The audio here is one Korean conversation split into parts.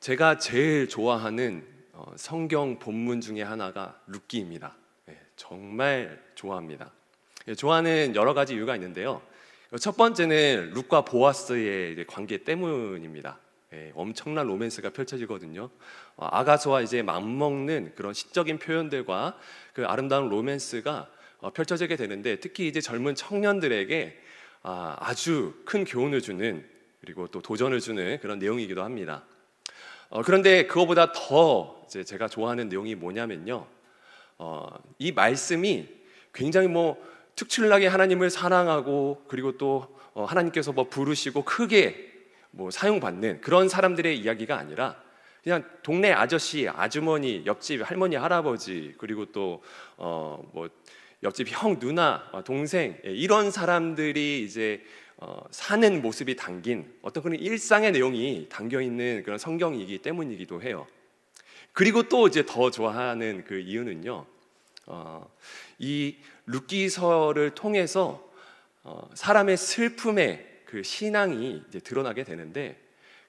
제가 제일 좋아하는 성경 본문 중에 하나가 룻기입니다. 정말 좋아합니다. 좋아하는 여러 가지 이유가 있는데요. 첫 번째는 룻과 보아스의 관계 때문입니다. 엄청난 로맨스가 펼쳐지거든요. 아가서와 이제 맞먹는 그런 시적인 표현들과 그 아름다운 로맨스가 펼쳐지게 되는데, 특히 이제 젊은 청년들에게 아주 큰 교훈을 주는, 그리고 또 도전을 주는 그런 내용이기도 합니다. 그런데 그거보다 더 이제 제가 좋아하는 내용이 뭐냐면요, 이 말씀이 굉장히 특출나게 하나님을 사랑하고, 그리고 또 하나님께서 부르시고 크게 사용받는 그런 사람들의 이야기가 아니라, 그냥 동네 아저씨, 아주머니, 옆집 할머니, 할아버지, 그리고 또 옆집 형, 누나, 동생, 이런 사람들이 이제 사는 모습이 담긴 어떤 그런 일상의 내용이 담겨 있는 그런 성경이기 때문이기도 해요. 그리고 또 이제 더 좋아하는 그 이유는요, 이 룻기서를 통해서 사람의 슬픔의 그 신앙이 이제 드러나게 되는데,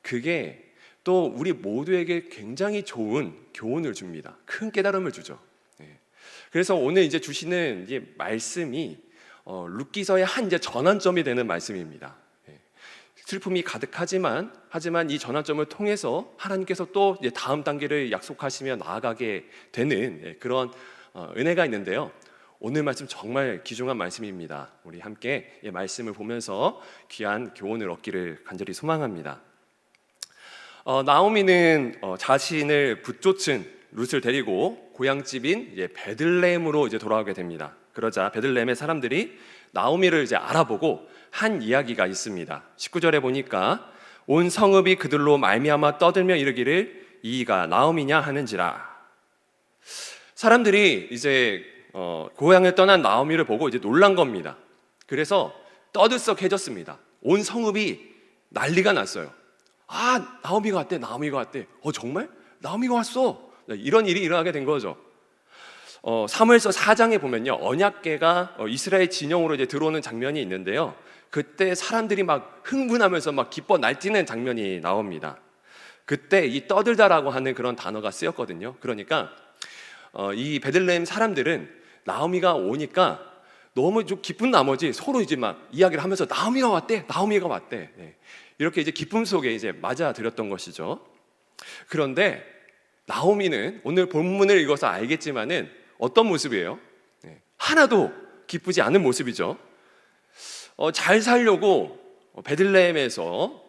그게 또 우리 모두에게 굉장히 좋은 교훈을 줍니다. 큰 깨달음을 주죠. 그래서 오늘 이제 주시는 이제 말씀이 룻기서의 한 이제 전환점이 되는 말씀입니다. 슬픔이 가득하지만 이 전환점을 통해서 하나님께서 또 이제 다음 단계를 약속하시며 나아가게 되는 그런 은혜가 있는데요. 오늘 말씀 정말 귀중한 말씀입니다. 우리 함께 이 말씀을 보면서 귀한 교훈을 얻기를 간절히 소망합니다. 나오미는 자신을 붙쫓은 룻을 데리고 고향집인 이제 베들레헴으로 이제 돌아오게 됩니다. 그러자 베들레헴의 사람들이 나오미를 이제 알아보고 한 이야기가 있습니다. 19절에 보니까 온 성읍이 그들로 말미암아 떠들며 이르기를 이가 나오미냐 하는지라. 사람들이 이제 고향을 떠난 나오미를 보고 이제 놀란 겁니다. 그래서 떠들썩해졌습니다. 온 성읍이 난리가 났어요. 나오미가 왔대, 나오미가 왔대. 정말? 나오미가 왔어. 이런 일이 일어나게 된 거죠. 사무엘서 4장에 보면요, 언약궤가 이스라엘 진영으로 이제 들어오는 장면이 있는데요, 그때 사람들이 막 흥분하면서 막 기뻐 날뛰는 장면이 나옵니다. 그때 이 떠들다라고 하는 그런 단어가 쓰였거든요. 그러니까 이 베들레헴 사람들은 나오미가 오니까 너무 좀 기쁜 나머지 서로 이제 막 이야기를 하면서 나오미가 왔대, 나오미가 왔대. 이렇게 이제 기쁨 속에 이제 맞아들였던 것이죠. 그런데 나오미는 오늘 본문을 읽어서 알겠지만은 어떤 모습이에요? 하나도 기쁘지 않은 모습이죠. 잘 살려고 베들레헴에서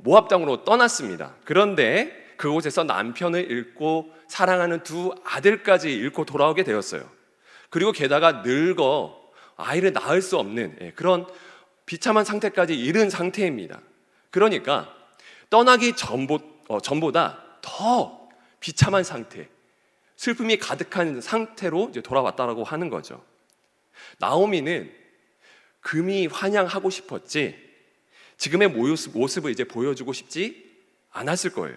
모압 땅으로 떠났습니다. 그런데 그곳에서 남편을 잃고 사랑하는 두 아들까지 잃고 돌아오게 되었어요. 그리고 게다가 늙어 아이를 낳을 수 없는 그런 비참한 상태까지 이른 상태입니다. 그러니까 떠나기 전보다 더 비참한 상태, 슬픔이 가득한 상태로 이제 돌아왔다라고 하는 거죠. 나오미는 금이 환영하고 싶었지 지금의 모습을 이제 보여주고 싶지 않았을 거예요.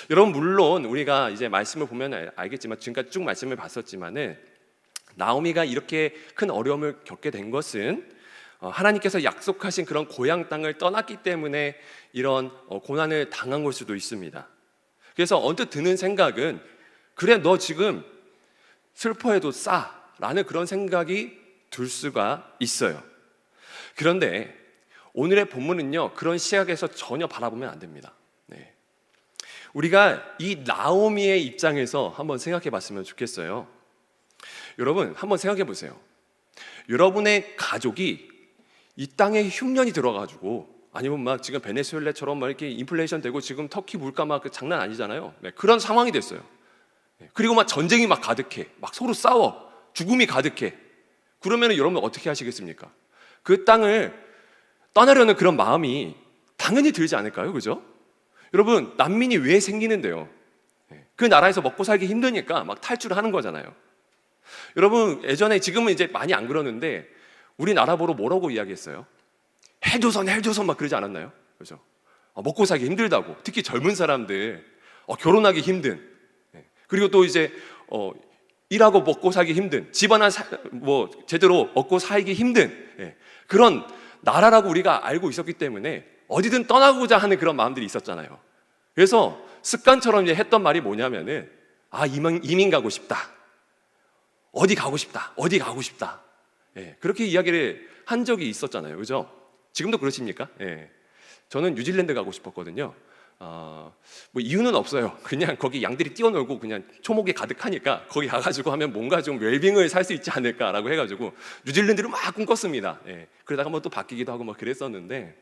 여러분, 물론 우리가 이제 말씀을 보면 알겠지만, 지금까지 쭉 말씀을 봤었지만은 나오미가 이렇게 큰 어려움을 겪게 된 것은 하나님께서 약속하신 그런 고향 땅을 떠났기 때문에 이런 고난을 당한 걸 수도 있습니다. 그래서 언뜻 드는 생각은, 그래, 너 지금 슬퍼해도 라는 그런 생각이 들 수가 있어요. 그런데 오늘의 본문은요, 그런 시각에서 전혀 바라보면 안 됩니다. 우리가 이 나오미의 입장에서 한번 생각해 봤으면 좋겠어요. 여러분, 한번 생각해 보세요. 여러분의 가족이 이 땅에 흉년이 들어가지고, 아니면 막 지금 베네수엘라처럼 막 이렇게 인플레이션 되고 지금 터키 물가 막 장난 아니잖아요. 그런 상황이 됐어요. 그리고 막 전쟁이 막 가득해, 막 서로 싸워, 죽음이 가득해. 그러면 여러분 어떻게 하시겠습니까? 그 땅을 떠나려는 그런 마음이 당연히 들지 않을까요? 그죠? 여러분, 난민이 왜 생기는데요? 그 나라에서 먹고 살기 힘드니까 막 탈출을 하는 거잖아요. 여러분, 예전에, 지금은 이제 많이 안 그러는데 우리나라 보러 뭐라고 이야기했어요? 헬조선 막 그러지 않았나요? 그죠? 먹고 살기 힘들다고. 특히 젊은 사람들 결혼하기 힘든, 그리고 또 이제 일하고 먹고 살기 힘든, 집 하나 제대로 먹고 살기 힘든 그런 나라라고 우리가 알고 있었기 때문에 어디든 떠나고자 하는 그런 마음들이 있었잖아요. 그래서 습관처럼 이제 했던 말이 뭐냐면은 이민 가고 싶다. 어디 가고 싶다. 어디 가고 싶다. 예, 그렇게 이야기를 한 적이 있었잖아요. 그죠? 지금도 그러십니까? 예. 저는 뉴질랜드 가고 싶었거든요. 뭐 이유는 없어요. 그냥 거기 양들이 뛰어놀고 그냥 초목이 가득하니까 거기 가가지고 하면 뭔가 좀 웰빙을 살 수 있지 않을까라고 해가지고 뉴질랜드를 막 꿈꿨습니다. 예. 그러다가 뭐 또 바뀌기도 하고 뭐 그랬었는데,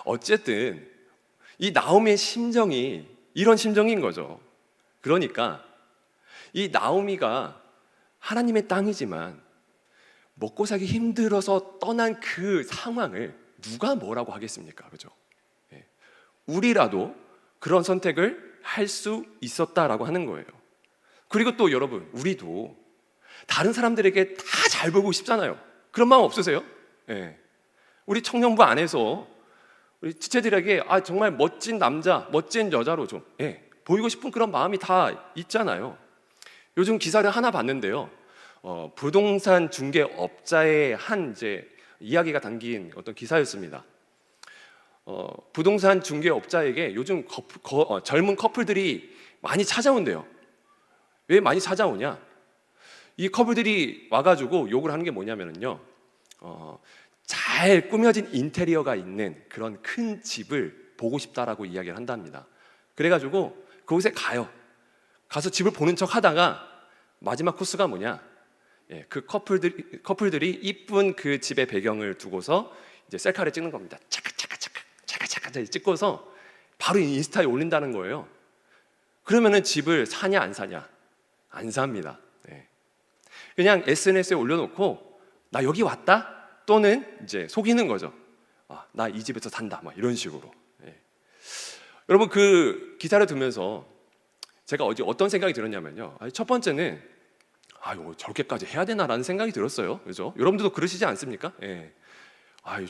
어쨌든 이 나오미의 심정이 이런 심정인 거죠. 그러니까 이 나오미가 하나님의 땅이지만 먹고 살기 힘들어서 떠난 그 상황을 누가 뭐라고 하겠습니까? 그죠? 예. 우리라도 그런 선택을 할 수 있었다라고 하는 거예요. 그리고 또 여러분, 우리도 다른 사람들에게 다 잘 보이고 싶잖아요. 그런 마음 없으세요? 예. 우리 청년부 안에서 우리 지체들에게 정말 멋진 남자, 멋진 여자로 좀 보이고 싶은 그런 마음이 다 있잖아요. 요즘 기사를 하나 봤는데요. 부동산 중개업자의 한 이제 이야기가 담긴 어떤 기사였습니다. 부동산 중개업자에게 요즘 젊은 커플들이 많이 찾아온대요. 왜 많이 찾아오냐? 이 커플들이 와가지고 욕을 하는 게 뭐냐면요, 잘 꾸며진 인테리어가 있는 그런 큰 집을 보고 싶다라고 이야기를 한답니다. 그래가지고 그곳에 가서 집을 보는 척 하다가 마지막 코스가 뭐냐? 그 커플들이 이쁜 그 집의 배경을 두고서 이제 셀카를 찍는 겁니다. 차카차카 찍고서 바로 인스타에 올린다는 거예요. 그러면은 집을 사냐 안 사냐? 안 삽니다. 그냥 SNS에 올려놓고 나 여기 왔다? 또는 이제 속이는 거죠. 나 이 집에서 산다, 막 이런 식으로. 여러분, 그 기사를 들으면서 제가 어떤 생각이 들었냐면요, 첫 번째는 저렇게까지 해야 되나라는 생각이 들었어요. 그죠? 여러분들도 그러시지 않습니까?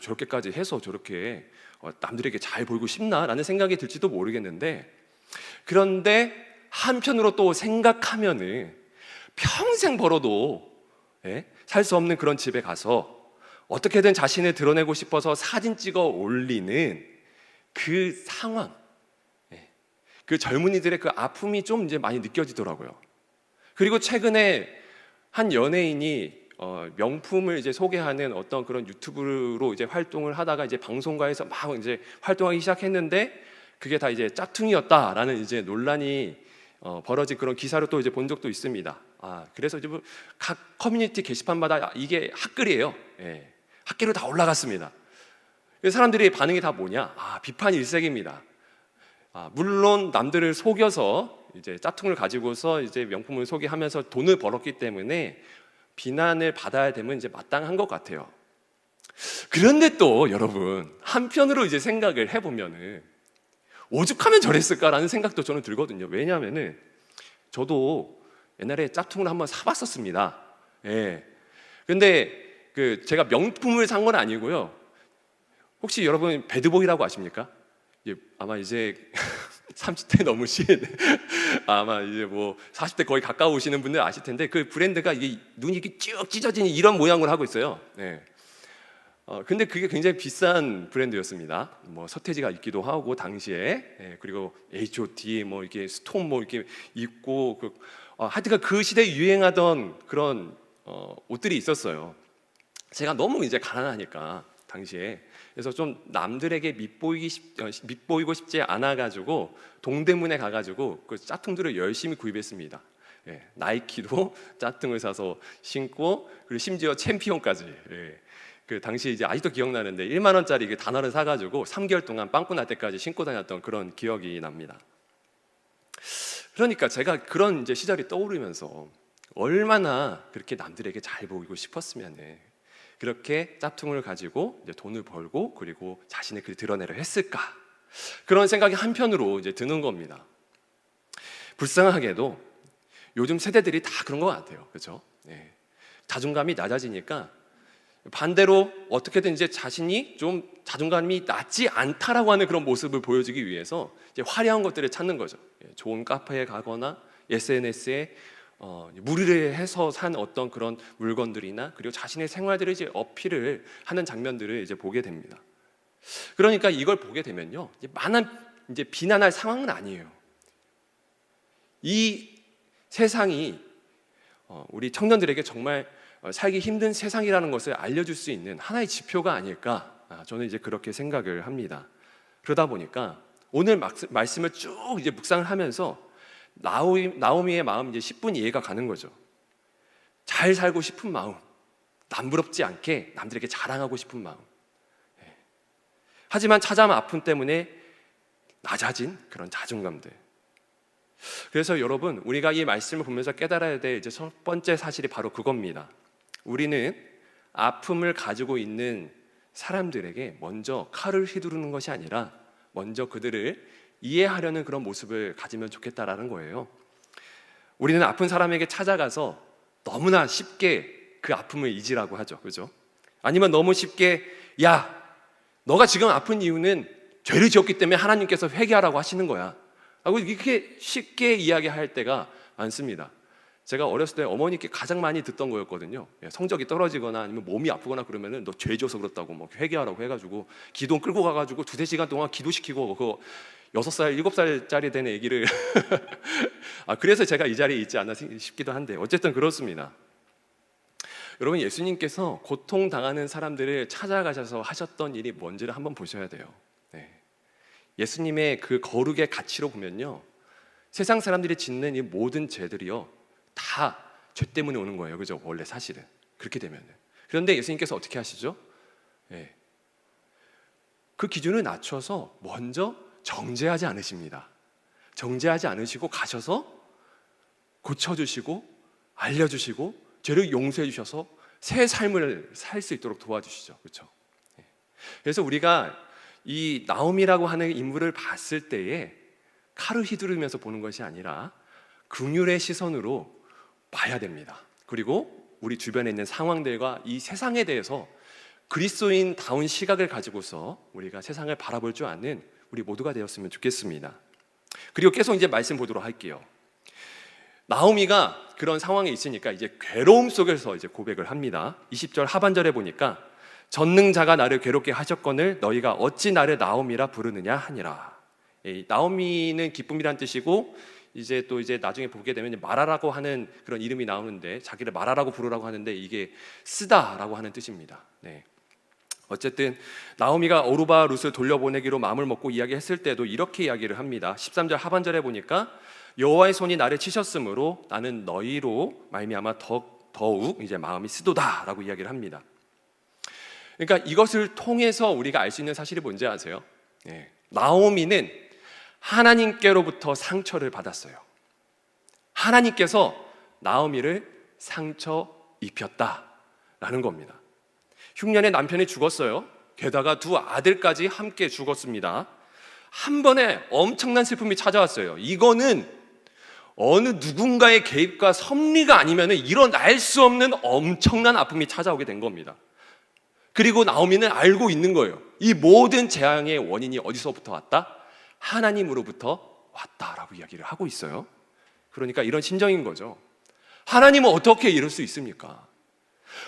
저렇게까지 해서 저렇게 남들에게 잘 보이고 싶나라는 생각이 들지도 모르겠는데, 그런데 한편으로 또 생각하면은 평생 벌어도 살 수 없는 그런 집에 가서 어떻게든 자신을 드러내고 싶어서 사진 찍어 올리는 그 상황, 그 젊은이들의 그 아픔이 좀 이제 많이 느껴지더라고요. 그리고 최근에 한 연예인이 명품을 이제 소개하는 어떤 그런 유튜브로 이제 활동을 하다가 이제 방송가에서 막 이제 활동하기 시작했는데, 그게 다 이제 짝퉁이었다라는 이제 논란이 벌어진 그런 기사를 또 이제 본 적도 있습니다. 그래서 이제 각 커뮤니티 게시판마다 이게 핫글이에요. 핫글로 다 올라갔습니다. 그래서 사람들이 반응이 다 뭐냐? 비판 일색입니다. 물론 남들을 속여서 이제 짝퉁을 가지고서 이제 명품을 소개하면서 돈을 벌었기 때문에 비난을 받아야 되면 이제 마땅한 것 같아요. 그런데 또 여러분, 한편으로 이제 생각을 해보면은 오죽하면 저랬을까라는 생각도 저는 들거든요. 왜냐하면은 저도 옛날에 짝퉁을 한번 사봤었습니다. 근데 제가 명품을 산 건 아니고요. 혹시 여러분 배드보이라고 아십니까? 아마 이제 30대 넘으신 아마 이제 뭐 40대 거의 가까우시는 분들 아실 텐데, 그 브랜드가 이게 눈이 이렇게 쭉 찢어지는 이런 모양을 하고 있어요. 근데 그게 굉장히 비싼 브랜드였습니다. 뭐 서태지가 있기도 하고 당시에, 그리고 H.O.T 뭐 이렇게 스톤 뭐 이렇게 입고 하여튼 그 시대에 유행하던 그런 옷들이 있었어요. 제가 너무 이제 가난하니까 당시에, 그래서 좀 남들에게 밉보이고 싶지 않아가지고 동대문에 가가지고 그 짝퉁들을 열심히 구입했습니다. 나이키도 짝퉁을 사서 신고, 그리고 심지어 챔피언까지. 그 당시 이제 아직도 기억나는데 1만 원짜리 그 단화를 사가지고 3개월 동안 빵꾸 날 때까지 신고 다녔던 그런 기억이 납니다. 그러니까 제가 그런 이제 시절이 떠오르면서 얼마나 그렇게 남들에게 잘 보이고 싶었으면 그렇게 짝퉁을 가지고 이제 돈을 벌고 그리고 자신의 그 드러내려 했을까, 그런 생각이 한편으로 이제 드는 겁니다. 불쌍하게도 요즘 세대들이 다 그런 것 같아요. 그렇죠? 자존감이 낮아지니까 반대로 어떻게든 이제 자신이 좀 자존감이 낮지 않다라고 하는 그런 모습을 보여주기 위해서 이제 화려한 것들을 찾는 거죠. 좋은 카페에 가거나 SNS에 무리를 해서 산 어떤 그런 물건들이나, 그리고 자신의 생활들을 이제 어필을 하는 장면들을 이제 보게 됩니다. 그러니까 이걸 보게 되면요, 이제 많은 이제 비난할 상황은 아니에요. 이 세상이 우리 청년들에게 정말 살기 힘든 세상이라는 것을 알려줄 수 있는 하나의 지표가 아닐까, 저는 이제 그렇게 생각을 합니다. 그러다 보니까 오늘 말씀을 쭉 이제 묵상을 하면서 나오미의 마음 이제 10분 이해가 가는 거죠. 잘 살고 싶은 마음, 남부럽지 않게 남들에게 자랑하고 싶은 마음. 하지만 찾아온 아픔 때문에 낮아진 그런 자존감들. 그래서 여러분, 우리가 이 말씀을 보면서 깨달아야 될 이제 첫 번째 사실이 바로 그겁니다. 우리는 아픔을 가지고 있는 사람들에게 먼저 칼을 휘두르는 것이 아니라 먼저 그들을 이해하려는 그런 모습을 가지면 좋겠다라는 거예요. 우리는 아픈 사람에게 찾아가서 너무나 쉽게 그 아픔을 잊으라고 하죠. 그죠? 아니면 너무 쉽게, 야, 너가 지금 아픈 이유는 죄를 지었기 때문에 하나님께서 회개하라고 하시는 거야 라고 이렇게 쉽게 이야기할 때가 많습니다. 제가 어렸을 때 어머니께 가장 많이 듣던 거였거든요. 성적이 떨어지거나 아니면 몸이 아프거나 그러면은 너 죄 지어서 그렇다고 뭐 회개하라고 해가지고 기도 끌고 가가지고 2-3시간 동안 기도시키고, 그거 6살, 7살짜리 된 애기를 그래서 제가 이 자리에 있지 않나 싶기도 한데, 어쨌든 그렇습니다. 여러분, 예수님께서 고통당하는 사람들을 찾아가셔서 하셨던 일이 뭔지를 한번 보셔야 돼요. 예수님의 그 거룩의 가치로 보면요, 세상 사람들이 짓는 이 모든 죄들이요 다 죄 때문에 오는 거예요. 그죠? 원래 사실은 그렇게 되면은. 그런데 예수님께서 어떻게 하시죠? 그 기준을 낮춰서 먼저 정죄하지 않으십니다. 정죄하지 않으시고 가셔서 고쳐주시고 알려주시고 죄를 용서해 주셔서 새 삶을 살 수 있도록 도와주시죠. 그렇죠? 그래서 우리가 이 나오미라고 하는 인물을 봤을 때에 칼을 휘두르면서 보는 것이 아니라 긍휼의 시선으로 봐야 됩니다. 그리고 우리 주변에 있는 상황들과 이 세상에 대해서 그리스도인다운 시각을 가지고서 우리가 세상을 바라볼 줄 아는 우리 모두가 되었으면 좋겠습니다. 그리고 계속 이제 말씀 보도록 할게요. 나오미가 그런 상황에 있으니까 이제 괴로움 속에서 이제 고백을 합니다. 20절 하반절에 보니까 전능자가 나를 괴롭게 하셨거늘 너희가 어찌 나를 나오미라 부르느냐 하니라. 나오미는 기쁨이란 뜻이고, 이제 또 이제 나중에 보게 되면 마라라고 하는 그런 이름이 나오는데, 자기를 마라라고 부르라고 하는데 이게 쓰다라고 하는 뜻입니다. 어쨌든 나오미가 오르바 룻을 돌려보내기로 마음을 먹고 이야기했을 때도 이렇게 이야기를 합니다. 13절 하반절에 보니까 여호와의 손이 나를 치셨으므로 나는 너희로 말미암아 더욱 이제 마음이 쓰도다라고 이야기를 합니다. 그러니까 이것을 통해서 우리가 알 수 있는 사실이 뭔지 아세요? 나오미는 하나님께로부터 상처를 받았어요. 하나님께서 나오미를 상처 입혔다라는 겁니다. 흉년에 남편이 죽었어요. 게다가 2 아들까지 함께 죽었습니다. 한 번에 엄청난 슬픔이 찾아왔어요. 이거는 어느 누군가의 개입과 섭리가 아니면 일어날 수 없는 엄청난 아픔이 찾아오게 된 겁니다. 그리고 나오미는 알고 있는 거예요. 이 모든 재앙의 원인이 어디서부터 왔다? 하나님으로부터 왔다라고 이야기를 하고 있어요. 그러니까 이런 심정인 거죠. 하나님은 어떻게 이럴 수 있습니까?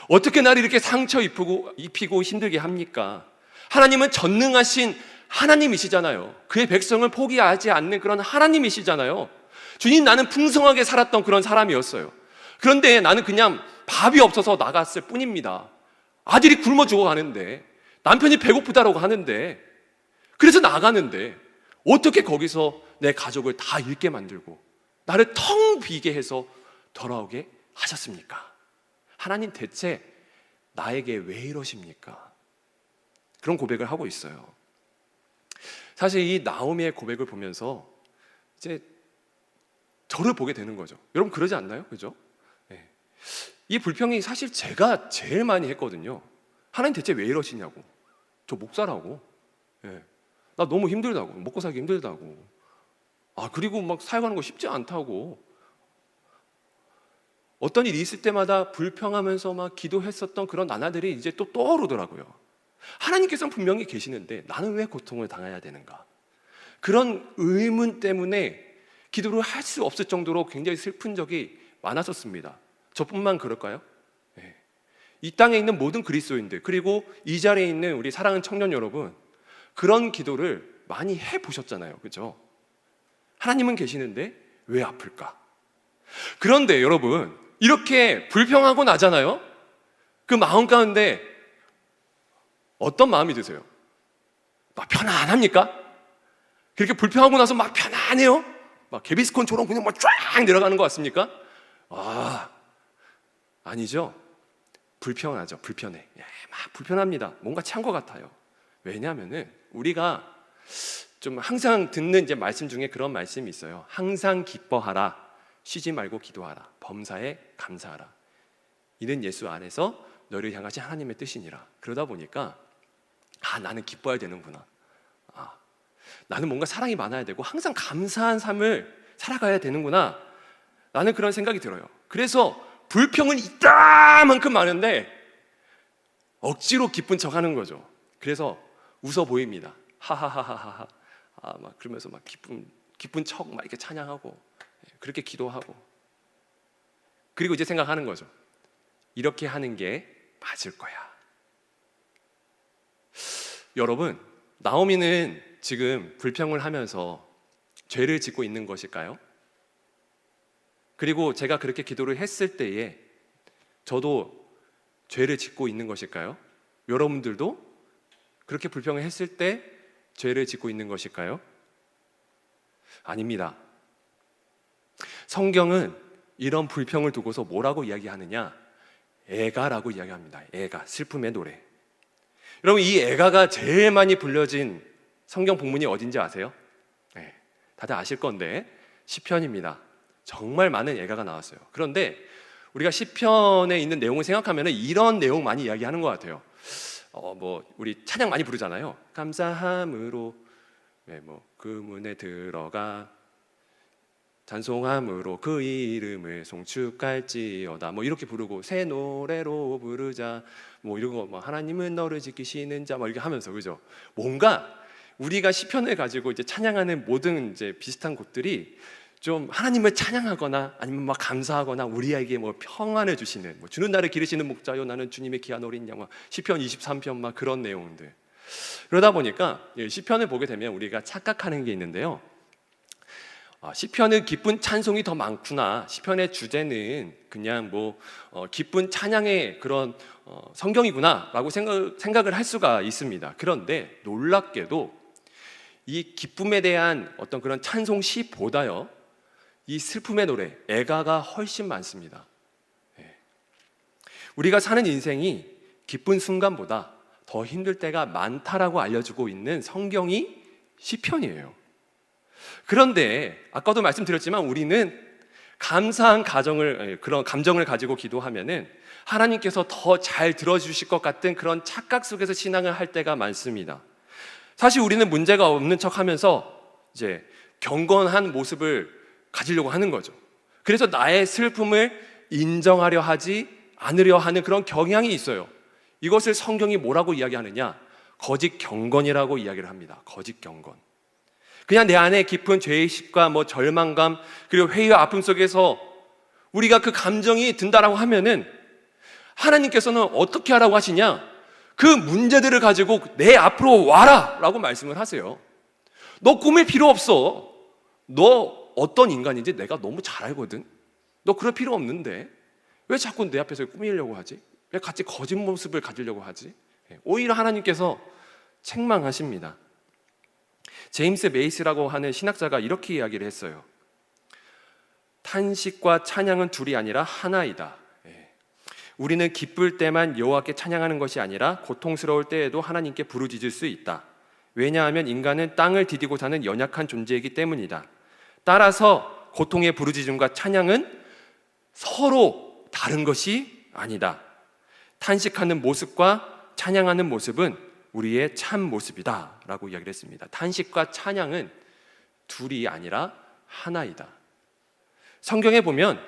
어떻게 나를 이렇게 상처 입히고 힘들게 합니까? 하나님은 전능하신 하나님이시잖아요. 그의 백성을 포기하지 않는 그런 하나님이시잖아요. 주님, 나는 풍성하게 살았던 그런 사람이었어요. 그런데 나는 그냥 밥이 없어서 나갔을 뿐입니다. 아들이 굶어 죽어가는데, 남편이 배고프다라고 하는데, 그래서 나가는데 어떻게 거기서 내 가족을 다 잃게 만들고 나를 텅 비게 해서 돌아오게 하셨습니까? 하나님, 대체 나에게 왜 이러십니까? 그런 고백을 하고 있어요. 사실 이 나오미의 고백을 보면서 이제 저를 보게 되는 거죠. 여러분 그러지 않나요? 그죠? 이 불평이 사실 제가 제일 많이 했거든요. 하나님 대체 왜 이러시냐고. 저 목사라고. 나 너무 힘들다고. 먹고 살기 힘들다고. 그리고 막 사역하는 거 쉽지 않다고. 어떤 일이 있을 때마다 불평하면서 막 기도했었던 그런 나날들이 이제 또 떠오르더라고요. 하나님께서는 분명히 계시는데 나는 왜 고통을 당해야 되는가? 그런 의문 때문에 기도를 할 수 없을 정도로 굉장히 슬픈 적이 많았었습니다. 저뿐만 그럴까요? 이 땅에 있는 모든 그리스도인들, 그리고 이 자리에 있는 우리 사랑하는 청년 여러분, 그런 기도를 많이 해보셨잖아요. 그죠? 하나님은 계시는데 왜 아플까? 그런데 여러분, 이렇게 불평하고 나잖아요? 그 마음 가운데 어떤 마음이 드세요? 막 편안합니까? 그렇게 불평하고 나서 막 편안해요? 막 개비스콘처럼 그냥 막 쫙 내려가는 것 같습니까? 아니죠. 불편하죠. 불편해. 막 불편합니다. 뭔가 찬 것 같아요. 왜냐하면은 우리가 좀 항상 듣는 이제 말씀 중에 그런 말씀이 있어요. 항상 기뻐하라. 쉬지 말고 기도하라. 범사에 감사하라. 이는 예수 안에서 너를 향하신 하나님의 뜻이니라. 그러다 보니까 나는 기뻐야 되는구나. 나는 뭔가 사랑이 많아야 되고 항상 감사한 삶을 살아가야 되는구나. 라는 그런 생각이 들어요. 그래서 불평은 이따만큼 많은데 억지로 기쁜 척 하는 거죠. 그래서 웃어 보입니다. 하하하하하. 막 그러면서 막 기쁜 척 막 이렇게 찬양하고 그렇게 기도하고, 그리고 이제 생각하는 거죠. 이렇게 하는 게 맞을 거야. 여러분, 나오미는 지금 불평을 하면서 죄를 짓고 있는 것일까요? 그리고 제가 그렇게 기도를 했을 때에 저도 죄를 짓고 있는 것일까요? 여러분들도 그렇게 불평을 했을 때 죄를 짓고 있는 것일까요? 아닙니다. 성경은 이런 불평을 두고서 뭐라고 이야기하느냐? 애가라고 이야기합니다. 애가, 슬픔의 노래. 여러분, 이 애가가 제일 많이 불려진 성경 본문이 어딘지 아세요? 네, 다들 아실 건데 시편입니다. 정말 많은 애가가 나왔어요. 그런데 우리가 시편에 있는 내용을 생각하면 이런 내용 많이 이야기하는 것 같아요. 우리 찬양 많이 부르잖아요. 감사함으로 그 문에 들어가 찬송함으로 그 이름을 송축할지어다 이렇게 부르고 새 노래로 부르자 이러고 하나님은 너를 지키시는 자 이렇게 하면서, 그죠? 뭔가 우리가 시편을 가지고 이제 찬양하는 모든 이제 비슷한 곳들이 좀 하나님을 찬양하거나 아니면 막 감사하거나 우리에게 평안을 주시는 주는 나를 기르시는 목자요 나는 주님의 귀한 어린 양 시편 23편 막 그런 내용들. 그러다 보니까 시편을 보게 되면 우리가 착각하는 게 있는데요. 시편은 기쁜 찬송이 더 많구나. 시편의 주제는 그냥 기쁜 찬양의 그런 성경이구나라고 생각을 할 수가 있습니다. 그런데 놀랍게도 이 기쁨에 대한 어떤 그런 찬송 시보다요, 이 슬픔의 노래, 애가가 훨씬 많습니다. 우리가 사는 인생이 기쁜 순간보다 더 힘들 때가 많다라고 알려주고 있는 성경이 시편이에요. 그런데 아까도 말씀드렸지만 우리는 감사한 그런 감정을 가지고 기도하면은 하나님께서 더 잘 들어주실 것 같은 그런 착각 속에서 신앙을 할 때가 많습니다. 사실 우리는 문제가 없는 척하면서 이제 경건한 모습을 가지려고 하는 거죠. 그래서 나의 슬픔을 인정하려 하지 않으려 하는 그런 경향이 있어요. 이것을 성경이 뭐라고 이야기하느냐? 거짓 경건이라고 이야기를 합니다. 거짓 경건. 그냥 내 안에 깊은 죄의식과 절망감 그리고 회의와 아픔 속에서 우리가 그 감정이 든다라고 하면은 하나님께서는 어떻게 하라고 하시냐? 그 문제들을 가지고 내 앞으로 와라 라고 말씀을 하세요. 너 꾸밀 필요 없어. 너 어떤 인간인지 내가 너무 잘 알거든. 너 그럴 필요 없는데 왜 자꾸 내 앞에서 꾸미려고 하지? 왜 같이 거짓 모습을 가지려고 하지? 오히려 하나님께서 책망하십니다. 제임스 메이스라고 하는 신학자가 이렇게 이야기를 했어요. 탄식과 찬양은 둘이 아니라 하나이다. 우리는 기쁠 때만 여호와께 찬양하는 것이 아니라 고통스러울 때에도 하나님께 부르짖을 수 있다. 왜냐하면 인간은 땅을 디디고 사는 연약한 존재이기 때문이다. 따라서 고통의 부르짖음과 찬양은 서로 다른 것이 아니다. 탄식하는 모습과 찬양하는 모습은 우리의 참 모습이다 라고 이야기를 했습니다. 탄식과 찬양은 둘이 아니라 하나이다. 성경에 보면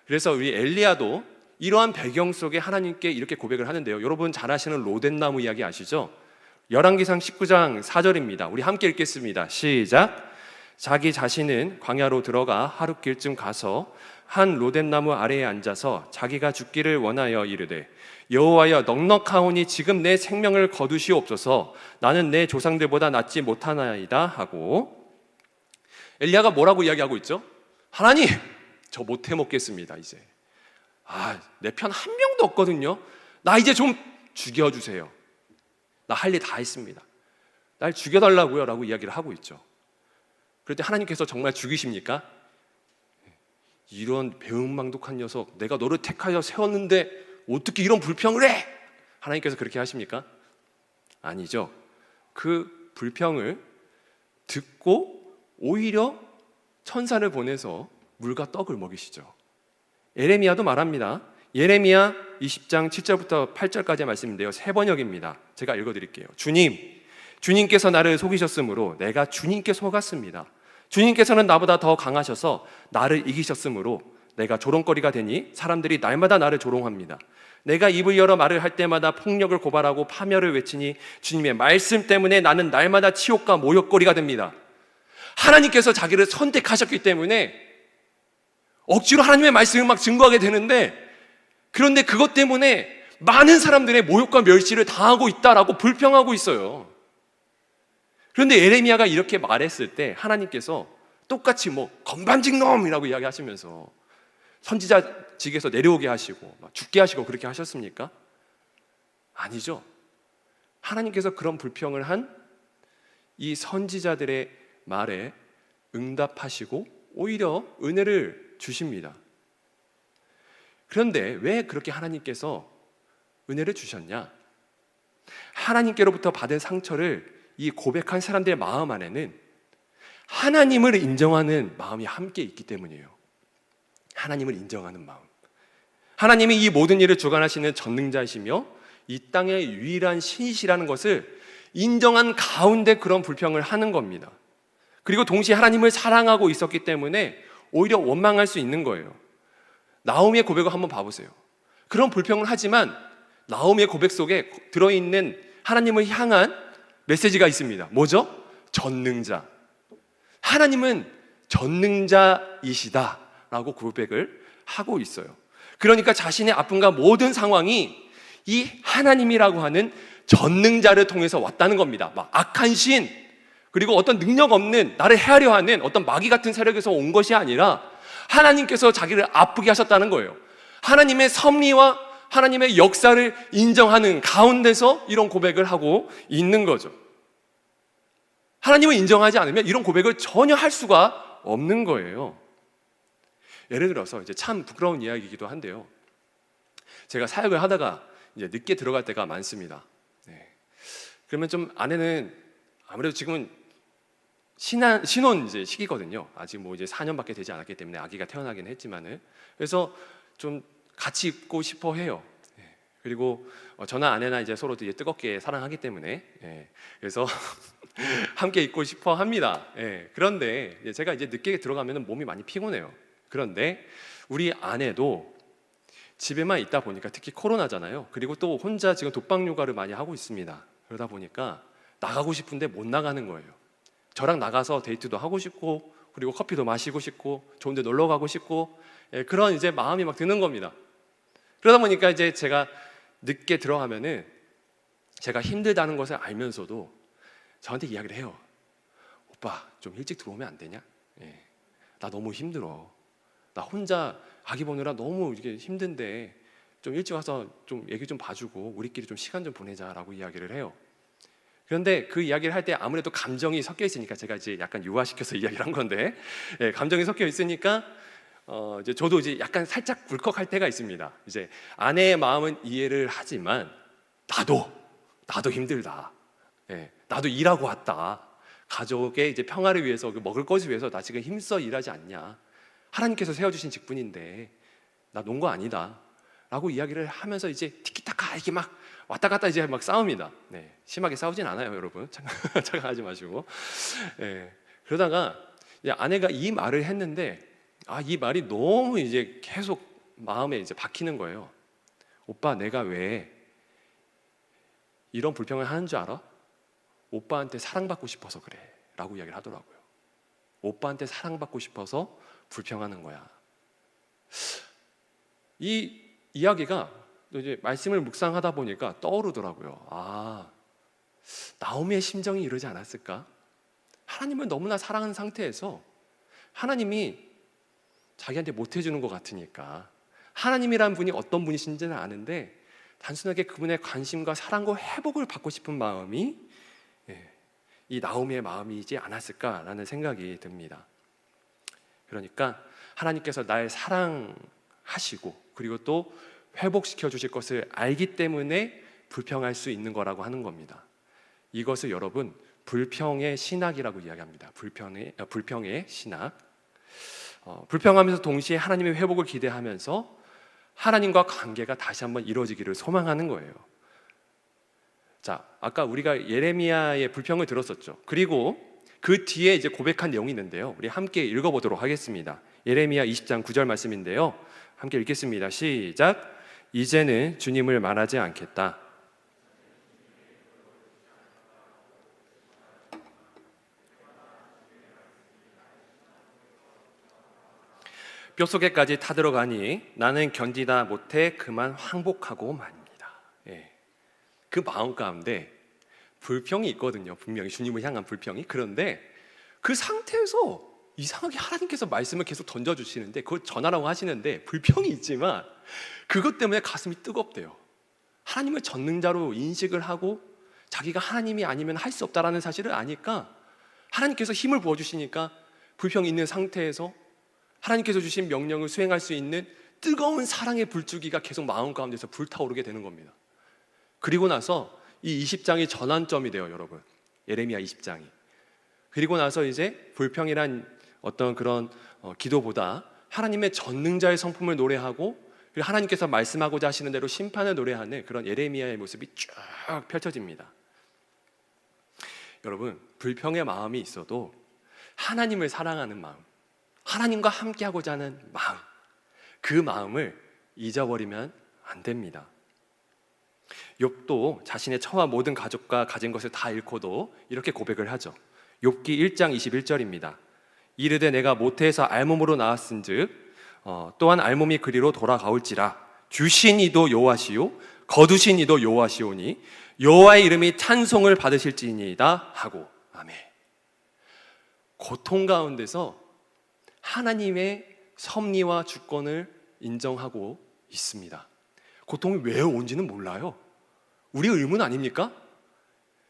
그래서 우리 엘리야도 이러한 배경 속에 하나님께 이렇게 고백을 하는데요. 여러분 잘 아시는 로뎀나무 이야기 아시죠? 열왕기상 19장 4절입니다. 우리 함께 읽겠습니다. 시작. 자기 자신은 광야로 들어가 하룻길쯤 가서 한 로뎀나무 아래에 앉아서 자기가 죽기를 원하여 이르되 여호와여 넉넉하오니 지금 내 생명을 거두시옵소서. 나는 내 조상들보다 낫지 못하나이다 하고, 엘리야가 뭐라고 이야기하고 있죠? 하나님, 저 못해 먹겠습니다. 이제 내 편 한 명도 없거든요. 나 이제 좀 죽여주세요. 나 할 일 다 했습니다. 날 죽여달라고요 라고 이야기를 하고 있죠. 그럴 때 하나님께서 정말 죽이십니까? 이런 배은망덕한 녀석, 내가 너를 택하여 세웠는데 어떻게 이런 불평을 해? 하나님께서 그렇게 하십니까? 아니죠. 그 불평을 듣고 오히려 천사를 보내서 물과 떡을 먹이시죠. 예레미야도 말합니다. 예레미야 20장 7절부터 8절까지의 말씀인데요, 세 번역입니다. 제가 읽어드릴게요. 주님께서 나를 속이셨으므로 내가 주님께 속았습니다. 주님께서는 나보다 더 강하셔서 나를 이기셨으므로 내가 조롱거리가 되니 사람들이 날마다 나를 조롱합니다. 내가 입을 열어 말을 할 때마다 폭력을 고발하고 파멸을 외치니 주님의 말씀 때문에 나는 날마다 치욕과 모욕거리가 됩니다. 하나님께서 자기를 선택하셨기 때문에 억지로 하나님의 말씀을 막 증거하게 되는데, 그런데 그것 때문에 많은 사람들의 모욕과 멸시를 당하고 있다라고 불평하고 있어요. 그런데 예레미야가 이렇게 말했을 때 하나님께서 똑같이 건반직 놈이라고 이야기하시면서 선지자직에서 내려오게 하시고 죽게 하시고 그렇게 하셨습니까? 아니죠. 하나님께서 그런 불평을 한 이 선지자들의 말에 응답하시고 오히려 은혜를 주십니다. 그런데 왜 그렇게 하나님께서 은혜를 주셨냐? 하나님께로부터 받은 상처를 이 고백한 사람들의 마음 안에는 하나님을 인정하는 마음이 함께 있기 때문이에요. 하나님을 인정하는 마음. 하나님이 이 모든 일을 주관하시는 전능자이시며 이 땅의 유일한 신이시라는 것을 인정한 가운데 그런 불평을 하는 겁니다. 그리고 동시에 하나님을 사랑하고 있었기 때문에 오히려 원망할 수 있는 거예요. 나오미의 고백을 한번 봐보세요. 그런 불평을 하지만 나오미의 고백 속에 들어있는 하나님을 향한 메시지가 있습니다. 뭐죠? 전능자. 하나님은 전능자이시다라고 고백을 하고 있어요. 그러니까 자신의 아픔과 모든 상황이 이 하나님이라고 하는 전능자를 통해서 왔다는 겁니다. 악한 신, 그리고 어떤 능력 없는 나를 해하려 하는 어떤 마귀 같은 세력에서 온 것이 아니라 하나님께서 자기를 아프게 하셨다는 거예요. 하나님의 섭리와 하나님의 역사를 인정하는 가운데서 이런 고백을 하고 있는 거죠. 하나님을 인정하지 않으면 이런 고백을 전혀 할 수가 없는 거예요. 예를 들어서 이제 참 부끄러운 이야기이기도 한데요, 제가 사역을 하다가 이제 늦게 들어갈 때가 많습니다. 그러면 좀 아내는 아무래도 지금은 신혼 이제 시기거든요. 아직 이제 4년밖에 되지 않았기 때문에 아기가 태어나긴 했지만은, 그래서 좀 같이 있고 싶어 해요. 그리고 저나 아내나 이제 서로 되게 뜨겁게 사랑하기 때문에 그래서 함께 있고 싶어 합니다. 그런데 제가 이제 늦게 들어가면 몸이 많이 피곤해요. 그런데 우리 아내도 집에만 있다 보니까, 특히 코로나잖아요. 그리고 또 혼자 지금 독방 육아를 많이 하고 있습니다. 그러다 보니까 나가고 싶은데 못 나가는 거예요. 저랑 나가서 데이트도 하고 싶고, 그리고 커피도 마시고 싶고, 좋은 데 놀러 가고 싶고, 그런 이제 마음이 막 드는 겁니다. 그러다 보니까 이제 제가 늦게 들어가면은 제가 힘들다는 것을 알면서도 저한테 이야기를 해요. 오빠, 좀 일찍 들어오면 안 되냐? 나 너무 힘들어. 나 혼자 아기 보느라 너무 이게 힘든데 좀 일찍 와서 좀 얘기 좀 봐주고 우리끼리 좀 시간 좀 보내자라고 이야기를 해요. 그런데 그 이야기를 할 때 아무래도 감정이 섞여 있으니까, 제가 이제 약간 유화시켜서 이야기를 한 건데, 감정이 섞여 있으니까 이제 저도 이제 약간 살짝 굴컥할 때가 있습니다. 이제 아내의 마음은 이해를 하지만 나도 힘들다. 나도 일하고 왔다. 가족의 이제 평화를 위해서, 먹을 것을 위해서 나 지금 힘써 일하지 않냐. 하나님께서 세워주신 직분인데 나 논 거 아니다. 라고 이야기를 하면서 이제 티키타카 이렇게 막 왔다 갔다 이제 막 싸웁니다. 심하게 싸우진 않아요, 여러분. 착각하지 마시고. 그러다가 이제 아내가 이 말을 했는데, 이 말이 너무 이제 계속 마음에 이제 박히는 거예요. 오빠, 내가 왜 이런 불평을 하는 줄 알아? 오빠한테 사랑받고 싶어서 그래 라고 이야기를 하더라고요. 오빠한테 사랑받고 싶어서 불평하는 거야. 이 이야기가 이제 말씀을 묵상하다 보니까 떠오르더라고요. 아, 나오미의 심정이 이러지 않았을까? 하나님을 너무나 사랑하는 상태에서 하나님이 자기한테 못해주는 것 같으니까, 하나님이란 분이 어떤 분이신지는 아는데 단순하게 그분의 관심과 사랑과 회복을 받고 싶은 마음이 이 나오미의 마음이지 않았을까라는 생각이 듭니다. 그러니까 하나님께서 날 사랑하시고 그리고 또 회복시켜 주실 것을 알기 때문에 불평할 수 있는 거라고 하는 겁니다. 이것을 여러분 불평의 신학이라고 이야기합니다. 불평의 신학. 불평하면서 동시에 하나님의 회복을 기대하면서 하나님과 관계가 다시 한번 이루어지기를 소망하는 거예요. 자, 아까 우리가 예레미야의 불평을 들었었죠. 그리고 그 뒤에 이제 고백한 내용이 있는데요. 우리 함께 읽어보도록 하겠습니다. 예레미야 20장 9절 말씀인데요. 함께 읽겠습니다. 시작. 이제는 주님을 말하지 않겠다. 뼛속에까지 타들어가니 나는 견디다 못해 그만 항복하고 말입니다. 그 마음 가운데 불평이 있거든요. 분명히 주님을 향한 불평이. 그런데 그 상태에서 이상하게 하나님께서 말씀을 계속 던져주시는데 그걸 전하라고 하시는데 불평이 있지만 그것 때문에 가슴이 뜨겁대요. 하나님을 전능자로 인식을 하고 자기가 하나님이 아니면 할 수 없다라는 사실을 아니까 하나님께서 힘을 부어주시니까 불평이 있는 상태에서 하나님께서 주신 명령을 수행할 수 있는 뜨거운 사랑의 불주기가 계속 마음 가운데서 불타오르게 되는 겁니다. 그리고 나서 이 20장이 전환점이 돼요, 여러분. 예레미야 20장이. 그리고 나서 이제 불평이란 어떤 그런 기도보다 하나님의 전능자의 성품을 노래하고 그리고 하나님께서 말씀하고자 하시는 대로 심판을 노래하는 그런 예레미야의 모습이 쭉 펼쳐집니다. 여러분, 불평의 마음이 있어도 하나님을 사랑하는 마음, 하나님과 함께하고자 하는 마음, 그 마음을 잊어버리면 안 됩니다. 욥도 자신의 처와 모든 가족과 가진 것을 다 잃고도 이렇게 고백을 하죠. 욥기 1장 21절입니다. 이르되 내가 모태에서 알몸으로 나왔은즉 또한 알몸이 그리로 돌아가올지라 주신 이도 여호와시요 거두신 이도 여호와시오니 여호와의 이름이 찬송을 받으실지니이다 하고. 아멘. 고통 가운데서 하나님의 섭리와 주권을 인정하고 있습니다. 고통이 왜 온지는 몰라요. 우리 의문 아닙니까?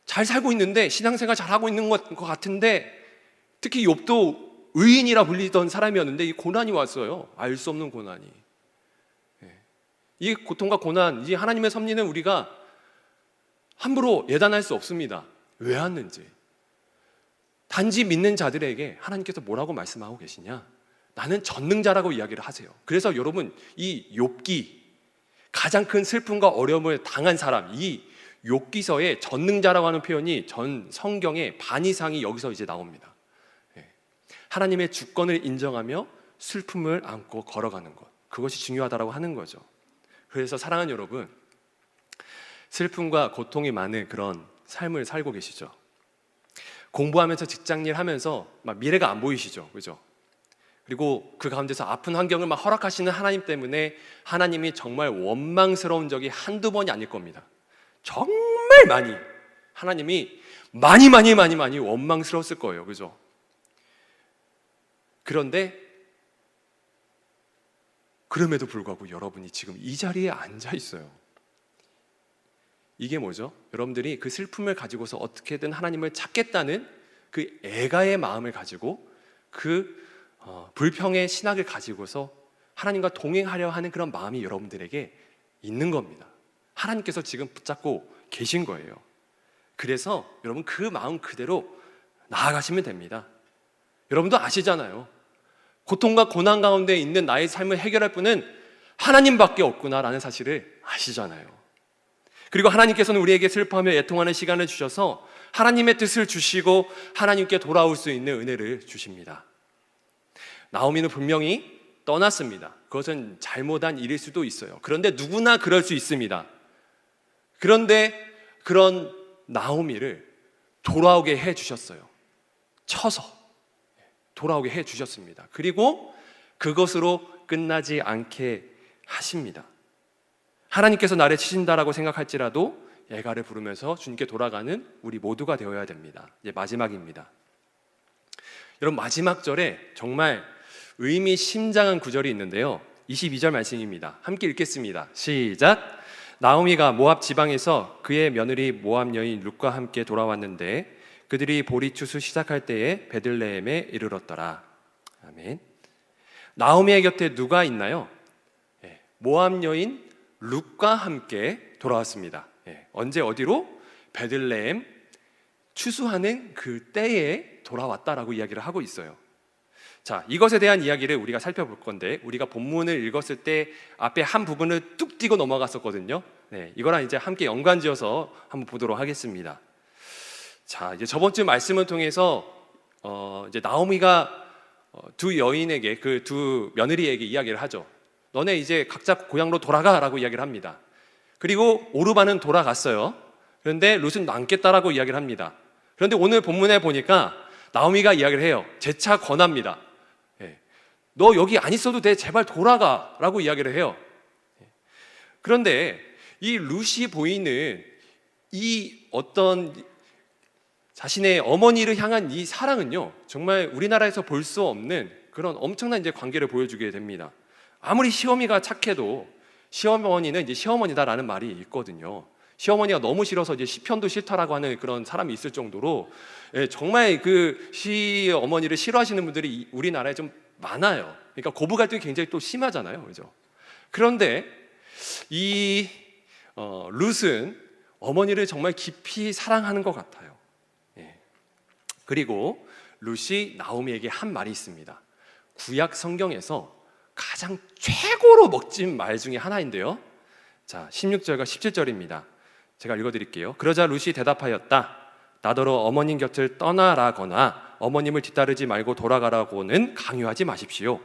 잘 살고 있는데 신앙생활 잘하고 있는 것 같은데 특히 욥도 의인이라 불리던 사람이었는데 이 고난이 왔어요. 알 수 없는 고난이. 이 고통과 고난, 이 하나님의 섭리는 우리가 함부로 예단할 수 없습니다. 왜 왔는지. 단지 믿는 자들에게 하나님께서 뭐라고 말씀하고 계시냐? 나는 전능자라고 이야기를 하세요. 그래서 여러분, 이 욥기 가장 큰 슬픔과 어려움을 당한 사람, 이 욥기서의 전능자라고 하는 표현이 전 성경의 반 이상이 여기서 이제 나옵니다. 하나님의 주권을 인정하며 슬픔을 안고 걸어가는 것, 그것이 중요하다고 하는 거죠. 그래서 사랑하는 여러분, 슬픔과 고통이 많은 그런 삶을 살고 계시죠? 공부하면서 직장일 하면서 막 미래가 안 보이시죠? 그죠? 그리고 그 가운데서 아픈 환경을 막 허락하시는 하나님 때문에 하나님이 정말 원망스러운 적이 한두 번이 아닐 겁니다. 정말 많이 하나님이 많이 원망스러웠을 거예요. 그죠? 그런데 그럼에도 불구하고 여러분이 지금 이 자리에 앉아 있어요. 이게 뭐죠? 여러분들이 그 슬픔을 가지고서 어떻게든 하나님을 찾겠다는 그 애가의 마음을 가지고 그 불평의 신학을 가지고서 하나님과 동행하려 하는 그런 마음이 여러분들에게 있는 겁니다. 하나님께서 지금 붙잡고 계신 거예요. 그래서 여러분 그 마음 그대로 나아가시면 됩니다. 여러분도 아시잖아요. 고통과 고난 가운데 있는 나의 삶을 해결할 분은 하나님밖에 없구나라는 사실을 아시잖아요. 그리고 하나님께서는 우리에게 슬퍼하며 애통하는 시간을 주셔서 하나님의 뜻을 주시고 하나님께 돌아올 수 있는 은혜를 주십니다. 나오미는 분명히 떠났습니다. 그것은 잘못한 일일 수도 있어요. 그런데 누구나 그럴 수 있습니다. 그런데 그런 나오미를 돌아오게 해주셨어요. 쳐서 돌아오게 해 주셨습니다. 그리고 그것으로 끝나지 않게 하십니다. 하나님께서 나를 치신다라고 생각할지라도 애가를 부르면서 주님께 돌아가는 우리 모두가 되어야 됩니다. 이제 마지막입니다. 여러분, 마지막 절에 정말 의미심장한 구절이 있는데요, 22절 말씀입니다. 함께 읽겠습니다. 시작. 나오미가 모압 지방에서 그의 며느리 모압 여인 룻과 함께 돌아왔는데 그들이 보리 추수 시작할 때에 베들레헴에 이르렀더라. 아멘. 나오미의 곁에 누가 있나요? 모압 여인 룻과 함께 돌아왔습니다. 언제 어디로? 베들레헴 추수하는 그 때에 돌아왔다라고 이야기를 하고 있어요. 자, 이것에 대한 이야기를 우리가 살펴볼 건데, 우리가 본문을 읽었을 때 앞에 한 부분을 뚝 띄고 넘어갔었거든요. 이거랑 이제 함께 연관지어서 한번 보도록 하겠습니다. 자, 이제 저번 주 말씀을 통해서 이제 나오미가 두 여인에게, 그 두 며느리에게 이야기를 하죠. 너네 이제 각자 고향으로 돌아가라고 이야기를 합니다. 그리고 오르바는 돌아갔어요. 그런데 룻은 남겠다라고 이야기를 합니다. 그런데 오늘 본문에 보니까 나오미가 이야기를 해요. 재차 권합니다. 너 여기 안 있어도 돼, 제발 돌아가라고 이야기를 해요. 그런데 이 룻이 보이는 이 어떤 자신의 어머니를 향한 이 사랑은요, 정말 우리나라에서 볼 수 없는 그런 엄청난 이제 관계를 보여주게 됩니다. 아무리 시어미가 착해도 시어머니는 이제 시어머니다라는 말이 있거든요. 시어머니가 너무 싫어서 이제 시편도 싫다라고 하는 그런 사람이 있을 정도로 정말 그 시어머니를 싫어하시는 분들이 우리나라에 좀 많아요. 그러니까 고부 갈등이 굉장히 또 심하잖아요, 그죠? 그런데 이 룻은 어머니를 정말 깊이 사랑하는 것 같아요. 그리고 룻이 나오미에게 한 말이 있습니다. 구약 성경에서 가장 최고로 멋진 말 중에 하나인데요. 자, 16절과 17절입니다. 제가 읽어드릴게요. 그러자 룻이 대답하였다. 나더러 어머님 곁을 떠나라거나 어머님을 뒤따르지 말고 돌아가라고는 강요하지 마십시오.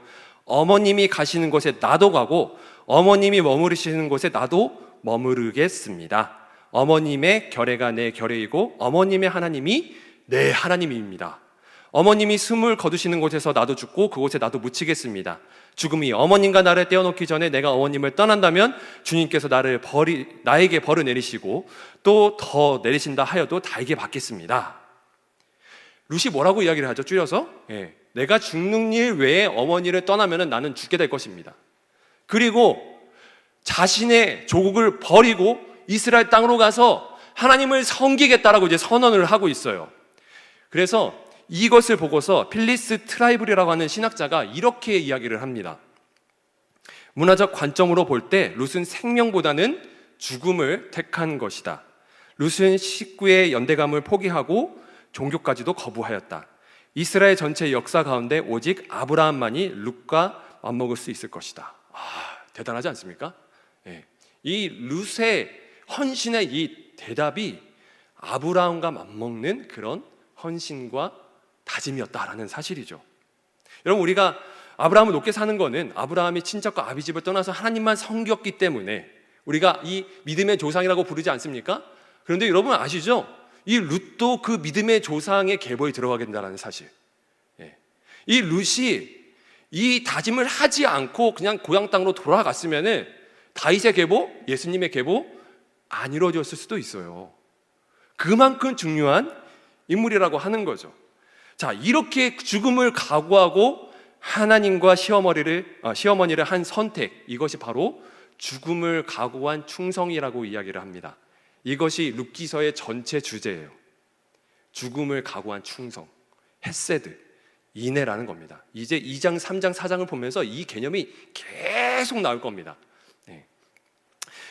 어머님이 가시는 곳에 나도 가고 어머님이 머무르시는 곳에 나도 머무르겠습니다. 어머님의 결례가 내 결례이고 어머님의 하나님이 내 하나님입니다. 어머님이 숨을 거두시는 곳에서 나도 죽고 그곳에 나도 묻히겠습니다. 죽음이 어머님과 나를 떼어놓기 전에 내가 어머님을 떠난다면 주님께서 나에게 벌을 내리시고 또 더 내리신다 하여도 달게 받겠습니다. 룻이 뭐라고 이야기를 하죠? 줄여서 내가 죽는 일 외에 어머니를 떠나면 나는 죽게 될 것입니다. 그리고 자신의 조국을 버리고 이스라엘 땅으로 가서 하나님을 섬기겠다라고 이제 선언을 하고 있어요. 그래서 이것을 보고서 필리스 트라이블이라고 하는 신학자가 이렇게 이야기를 합니다. 문화적 관점으로 볼 때 룻은 생명보다는 죽음을 택한 것이다. 룻은 식구의 연대감을 포기하고 종교까지도 거부하였다. 이스라엘 전체 역사 가운데 오직 아브라함만이 룻과 맞먹을 수 있을 것이다. 대단하지 않습니까? 이 룻의 헌신의 이 대답이 아브라함과 맞먹는 그런 헌신과 다짐이었다라는 사실이죠. 여러분, 우리가 아브라함을 높게 사는 거는 아브라함이 친척과 아비집을 떠나서 하나님만 섬겼기 때문에 우리가 이 믿음의 조상이라고 부르지 않습니까? 그런데 여러분 아시죠? 이 룻도 그 믿음의 조상의 계보에 들어가게 된다는 사실. 이 룻이 이 다짐을 하지 않고 그냥 고향 땅으로 돌아갔으면은 다윗의 계보, 예수님의 계보 안 이루어졌을 수도 있어요. 그만큼 중요한 인물이라고 하는 거죠. 자, 이렇게 죽음을 각오하고 하나님과 시어머니를 한 선택, 이것이 바로 죽음을 각오한 충성이라고 이야기를 합니다. 이것이 룻기서의 전체 주제예요. 죽음을 각오한 충성, 헤세드, 인애라는 겁니다. 이제 2장, 3장, 4장을 보면서 이 개념이 계속 나올 겁니다.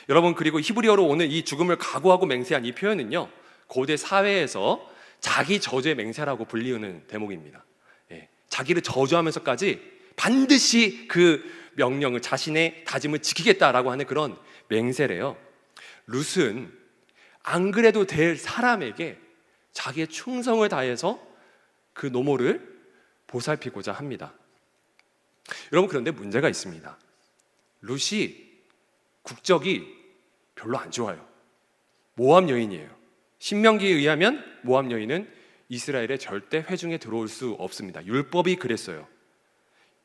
여러분, 그리고 히브리어로 오늘 이 죽음을 각오하고 맹세한 이 표현은요, 고대 사회에서 자기 저주의 맹세라고 불리우는 대목입니다. 자기를 저주하면서까지 반드시 그 명령을, 자신의 다짐을 지키겠다라고 하는 그런 맹세래요. 룻은 안 그래도 될 사람에게 자기의 충성을 다해서 그 노모를 보살피고자 합니다. 여러분, 그런데 문제가 있습니다. 룻이 국적이 별로 안 좋아요. 모압 여인이에요. 신명기에 의하면 모압 여인은 이스라엘의 절대 회중에 들어올 수 없습니다. 율법이 그랬어요.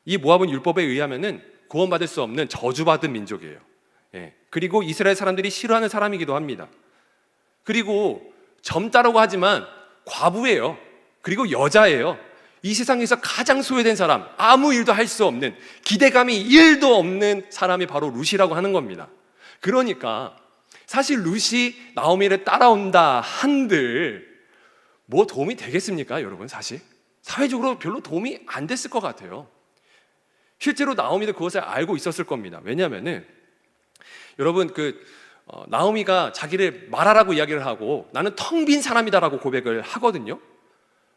이 모압은 율법에 의하면은 구원받을 수 없는 저주받은 민족이에요. 그리고 이스라엘 사람들이 싫어하는 사람이기도 합니다. 그리고 젊다라고 하지만 과부예요. 그리고 여자예요. 이 세상에서 가장 소외된 사람, 아무 일도 할 수 없는, 기대감이 1도 없는 사람이 바로 룻이라고 하는 겁니다. 그러니까 사실 룻이 나오미를 따라온다 한들 뭐 도움이 되겠습니까, 여러분? 사실 사회적으로 별로 도움이 안 됐을 것 같아요. 실제로 나오미도 그것을 알고 있었을 겁니다. 왜냐하면은 여러분 나오미가 자기를 말하라고 이야기를 하고 나는 텅 빈 사람이다라고 고백을 하거든요.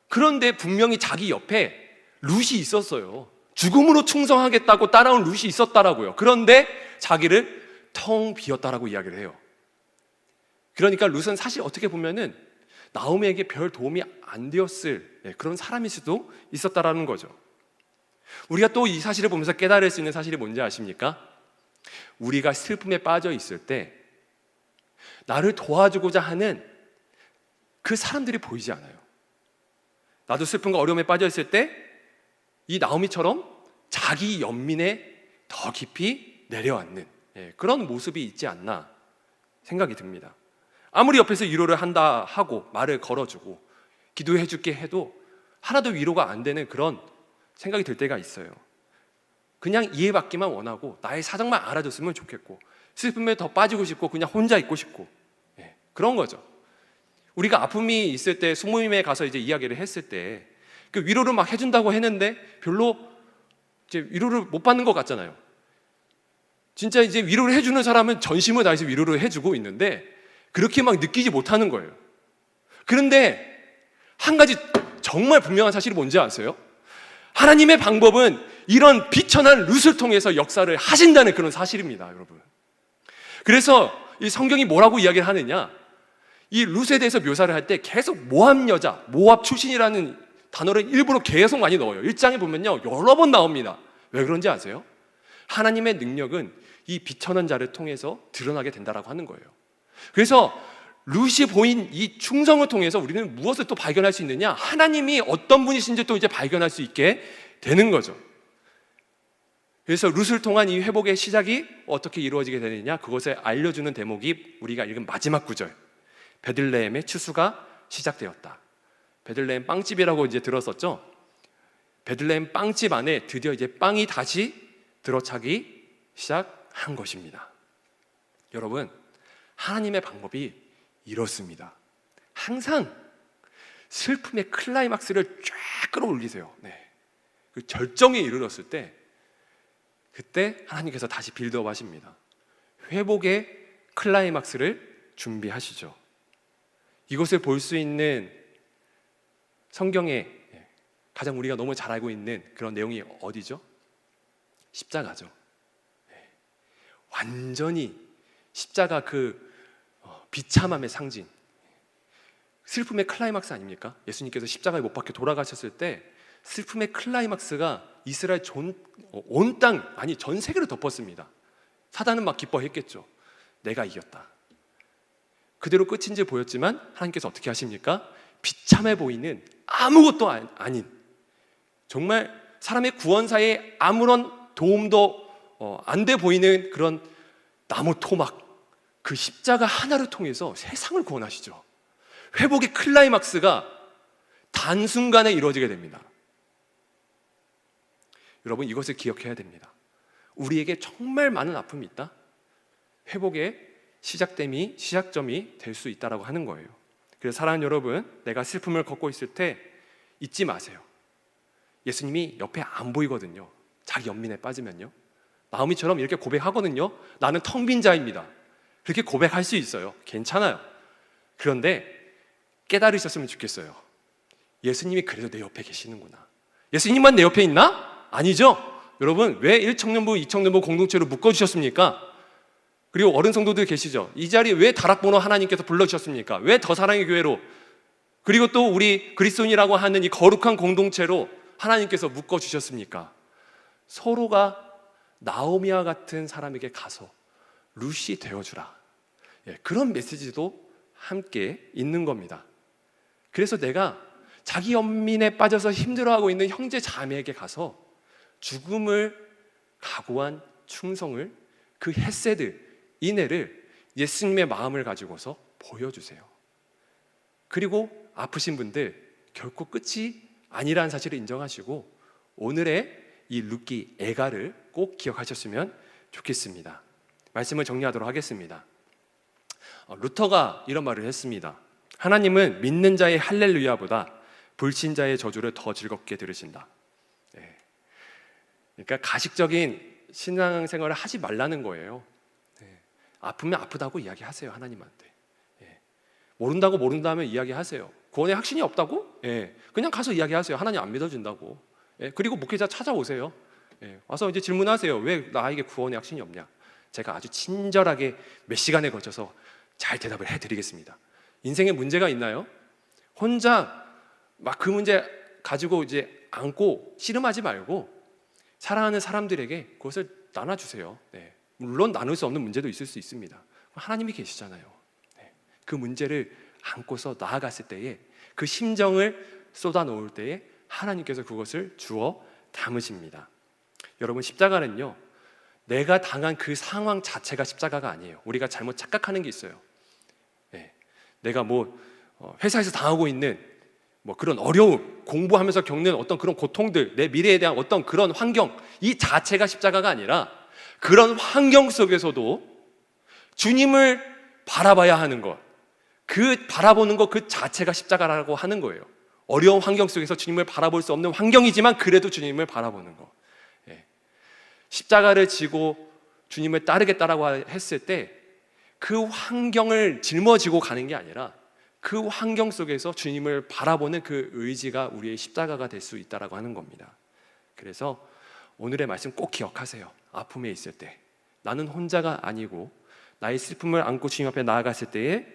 그런데 분명히 자기 옆에 룻이 있었어요. 죽음으로 충성하겠다고 따라온 룻이 있었다라고요. 그런데 자기를 텅 비었다라고 이야기를 해요. 그러니까 룻은 사실 어떻게 보면은 나오미에게 별 도움이 안 되었을 그런 사람일 수도 있었다라는 거죠. 우리가 또 이 사실을 보면서 깨달을 수 있는 사실이 뭔지 아십니까? 우리가 슬픔에 빠져 있을 때 나를 도와주고자 하는 그 사람들이 보이지 않아요. 나도 슬픔과 어려움에 빠져 있을 때 이 나오미처럼 자기 연민에 더 깊이 내려앉는 그런 모습이 있지 않나 생각이 듭니다. 아무리 옆에서 위로를 한다 하고 말을 걸어주고 기도해 줄게 해도 하나도 위로가 안 되는 그런 생각이 들 때가 있어요. 그냥 이해받기만 원하고 나의 사정만 알아줬으면 좋겠고 슬픔에 더 빠지고 싶고 그냥 혼자 있고 싶고 그런 거죠. 우리가 아픔이 있을 때 소모임에 가서 이제 이야기를 했을 때 그 위로를 막 해준다고 했는데 별로 이제 위로를 못 받는 것 같잖아요. 진짜 이제 위로를 해주는 사람은 전심을 다해서 위로를 해주고 있는데 그렇게 막 느끼지 못하는 거예요. 그런데 한 가지 정말 분명한 사실이 뭔지 아세요? 하나님의 방법은 이런 비천한 룻을 통해서 역사를 하신다는 그런 사실입니다, 여러분. 그래서 이 성경이 뭐라고 이야기를 하느냐? 이 룻에 대해서 묘사를 할 때 계속 모압 여자, 모압 출신이라는 단어를 일부러 계속 많이 넣어요. 1장에 보면요 여러 번 나옵니다. 왜 그런지 아세요? 하나님의 능력은 이 비천한 자를 통해서 드러나게 된다라고 하는 거예요. 그래서 룻이 보인 이 충성을 통해서 우리는 무엇을 또 발견할 수 있느냐? 하나님이 어떤 분이신지 또 이제 발견할 수 있게 되는 거죠. 그래서 룻을 통한 이 회복의 시작이 어떻게 이루어지게 되느냐? 그것을 알려주는 대목이 우리가 읽은 마지막 구절. 베들레헴의 추수가 시작되었다. 베들레헴 빵집이라고 이제 들었었죠. 베들레헴 빵집 안에 드디어 이제 빵이 다시 들어차기 시작한 것입니다. 여러분, 하나님의 방법이 이렇습니다. 항상 슬픔의 클라이막스를 쫙 끌어올리세요. 그 절정에 이르렀을 때 그때 하나님께서 다시 빌드업 하십니다. 회복의 클라이막스를 준비하시죠. 이것을 볼 수 있는 성경에 가장 우리가 너무 잘 알고 있는 그런 내용이 어디죠? 십자가죠. 완전히 십자가 그 비참함의 상징, 슬픔의 클라이막스 아닙니까? 예수님께서 십자가에 못 박혀 돌아가셨을 때 슬픔의 클라이막스가 이스라엘 온 땅, 아니 전 세계를 덮었습니다. 사단은 막 기뻐했겠죠. 내가 이겼다. 그대로 끝인지 보였지만 하나님께서 어떻게 하십니까? 비참해 보이는 아무것도 아닌, 정말 사람의 구원사에 아무런 도움도 안 돼 보이는 그런 나무 토막, 그 십자가 하나를 통해서 세상을 구원하시죠. 회복의 클라이막스가 단순간에 이루어지게 됩니다. 여러분, 이것을 기억해야 됩니다. 우리에게 정말 많은 아픔이 있다? 회복의 시작점이 될 수 있다고 하는 거예요. 그래서 사랑하는 여러분, 내가 슬픔을 겪고 있을 때 잊지 마세요. 예수님이 옆에 안 보이거든요. 자기 연민에 빠지면요. 나오미처럼 이렇게 고백하거든요. 나는 텅 빈 자입니다. 그렇게 고백할 수 있어요. 괜찮아요. 그런데 깨달으셨으면 좋겠어요. 예수님이 그래도 내 옆에 계시는구나. 예수님만 내 옆에 있나? 아니죠. 여러분, 왜 1청년부, 2청년부 공동체로 묶어주셨습니까? 그리고 어른 성도들 계시죠? 이 자리에 왜 다락번호 하나님께서 불러주셨습니까? 왜 더 사랑의 교회로, 그리고 또 우리 그리스도인이라고 하는 이 거룩한 공동체로 하나님께서 묶어주셨습니까? 서로가 나오미와 같은 사람에게 가서 룻이 되어주라. 그런 메시지도 함께 있는 겁니다. 그래서 내가 자기 연민에 빠져서 힘들어하고 있는 형제 자매에게 가서 죽음을 각오한 충성을, 그 헤세드, 인애를 예수님의 마음을 가지고서 보여주세요. 그리고 아프신 분들 결코 끝이 아니라는 사실을 인정하시고 오늘의 이 룻기 애가를 꼭 기억하셨으면 좋겠습니다. 말씀을 정리하도록 하겠습니다. 루터가 이런 말을 했습니다. 하나님은 믿는 자의 할렐루야보다 불신자의 저주를 더 즐겁게 들으신다. 그러니까 가식적인 신앙생활을 하지 말라는 거예요. 아프면 아프다고 이야기하세요. 하나님한테. 모른다고 모른다면 이야기하세요. 구원에 확신이 없다고? 그냥 가서 이야기하세요. 하나님 안 믿어준다고. 그리고 목회자 찾아오세요. 와서 이제 질문하세요. 왜 나에게 구원에 확신이 없냐? 제가 아주 친절하게 몇 시간에 걸쳐서 잘 대답을 해드리겠습니다. 인생에 문제가 있나요? 혼자 막 그 문제 가지고 이제 안고 씨름하지 말고 사랑하는 사람들에게 그것을 나눠주세요. 물론 나눌 수 없는 문제도 있을 수 있습니다. 하나님이 계시잖아요. 그 문제를 안고서 나아갔을 때에 그 심정을 쏟아놓을 때에 하나님께서 그것을 주워 담으십니다. 여러분, 십자가는요, 내가 당한 그 상황 자체가 십자가가 아니에요. 우리가 잘못 착각하는 게 있어요. 내가 회사에서 당하고 있는 그런 어려움, 공부하면서 겪는 어떤 그런 고통들, 내 미래에 대한 어떤 그런 환경, 이 자체가 십자가가 아니라 그런 환경 속에서도 주님을 바라봐야 하는 것, 그 바라보는 것 그 자체가 십자가라고 하는 거예요. 어려운 환경 속에서 주님을 바라볼 수 없는 환경이지만 그래도 주님을 바라보는 것. 십자가를 지고 주님을 따르겠다라고 했을 때 그 환경을 짊어지고 가는 게 아니라 그 환경 속에서 주님을 바라보는 그 의지가 우리의 십자가가 될 수 있다라고 하는 겁니다. 그래서 오늘의 말씀 꼭 기억하세요. 아픔에 있을 때 나는 혼자가 아니고 나의 슬픔을 안고 주님 앞에 나아갔을 때에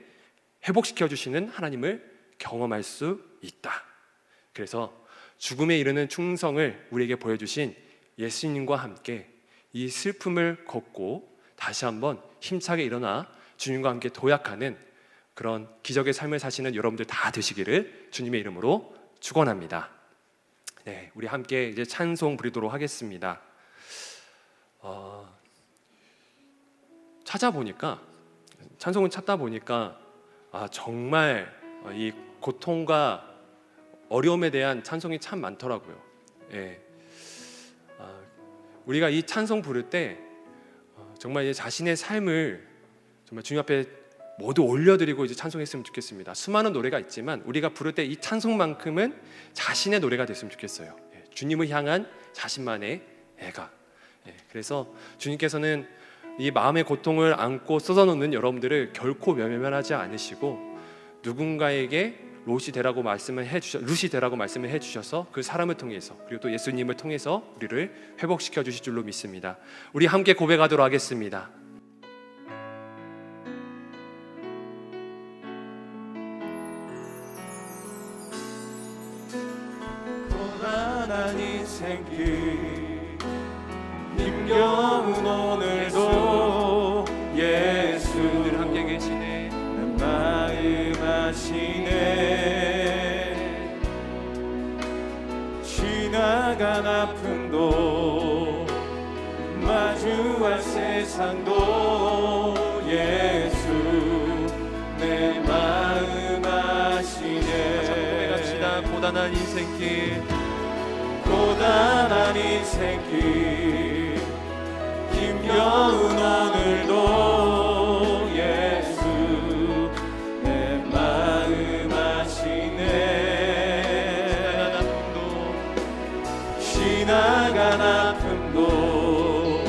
회복시켜 주시는 하나님을 경험할 수 있다. 그래서 죽음에 이르는 충성을 우리에게 보여주신 예수님과 함께 이 슬픔을 걷고 다시 한번 힘차게 일어나 주님과 함께 도약하는 그런 기적의 삶을 사시는 여러분들 다 되시기를 주님의 이름으로 축원합니다. 우리 함께 이제 찬송 부르도록 하겠습니다. 찬송을 찾다 보니까 정말 이 고통과 어려움에 대한 찬송이 참 많더라고요. 우리가 이 찬송 부를 때 정말 이제 자신의 삶을 정말 주님 앞에 모두 올려드리고 이제 찬송했으면 좋겠습니다. 수많은 노래가 있지만 우리가 부를 때 이 찬송만큼은 자신의 노래가 됐으면 좋겠어요. 주님을 향한 자신만의 애가. 그래서 주님께서는 이 마음의 고통을 안고 쏟아놓는 여러분들을 결코 외면하지 않으시고 누군가에게 룻이 되라고 말씀을 해주셔서 그 사람을 통해서 그리고 또 예수님을 통해서 우리를 회복시켜 주실 줄로 믿습니다. 우리 함께 고백하도록 하겠습니다. 고단한 인생길 힘겨운 오늘도 예수 늘 함께 계시네. 내 마음 아시네. 지나간 아픔도 마주할 세상도 예수 내 마음 아시네. 고백합시다. 고단한 인생길 힘겨운 오늘도 예수 내 마음 아시네. 지나간 아픔도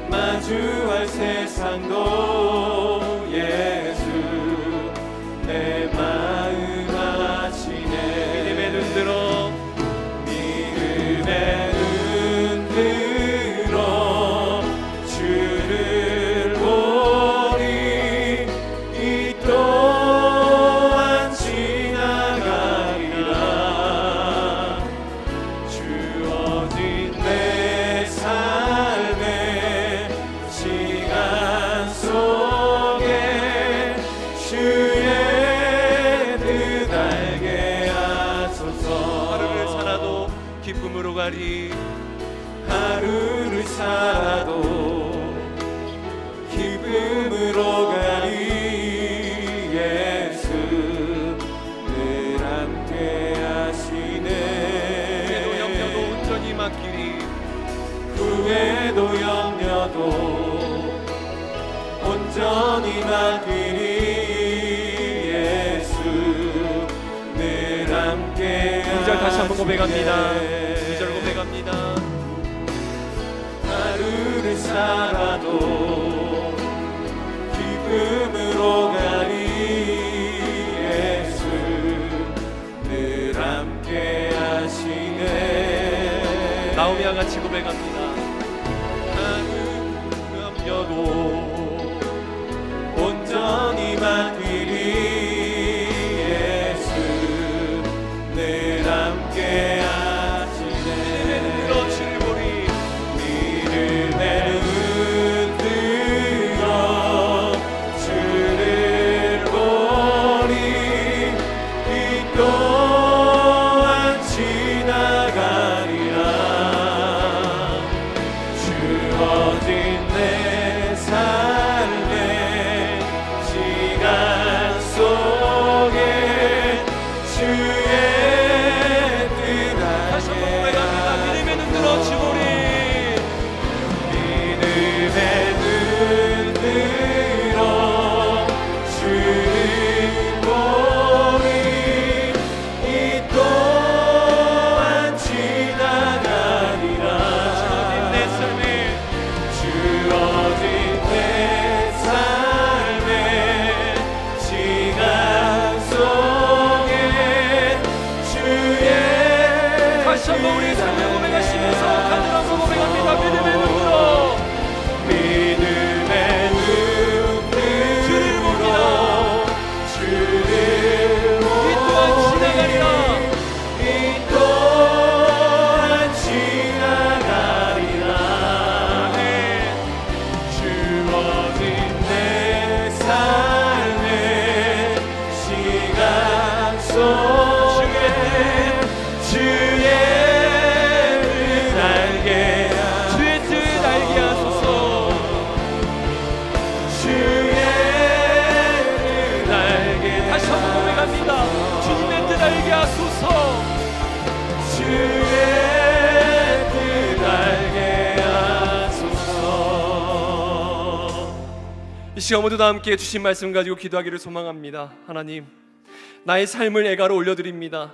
마주할 세상도 예수 내 마음 아시네. 믿음의 눈 들어 주를 보리 이 또한 지나가리라. 주어진 내 삶의 시간 속 기쁨으로 가리. 하루를 살아도 기쁨으로 가리. 예수 늘 함께 하시네. 후회도 염려도 온전히 맡기리. 후회도 염려도 온전히 맡기리. 예수 늘 함께 2절 다시 한번 고백합니다. 하시네. 2절 고백합니다. 하루를 살아도 기쁨으로 가리. 예수 늘 함께 하시네. 나오미와 같이 고백합니다. 염려도 온전히 맡기리. 예수 늘 함께 하시네. 들어 주를 보리. 믿음의 눈 들어 주를 보리. 이 또한 지나가리라. 주어진 내 삶의 시간 속에 주의 뜻 다시 한번 고백합니다. 믿음의 눈 들어 주보리. 믿음의 눈 들어 주를 보리. 이 또한 지나가리라. 주어진 내 삶에 주어진 내 삶의 시간 속에 주의 다시 한번 우리 삶을 고백하시면서 간절함으로 고백합니다. 믿음의 눈 들어. 믿음의 눈 주를 들어 주를 보리. 이 또한 지나가리라. 이 또한 지나가리라. 주어진 내 삶의 시간 속에 주의 뜻 알게 주의 뜻 알게 하소서. 주의 뜻 알게 다시 한번 고백합니다. 주님의 뜻 알게 하소서. 주의 뜻 알게 하소서. 이 시간 모두 다 함께 주신 말씀 가지고 기도하기를 소망합니다. 하나님, 나의 삶을 애가로 올려드립니다.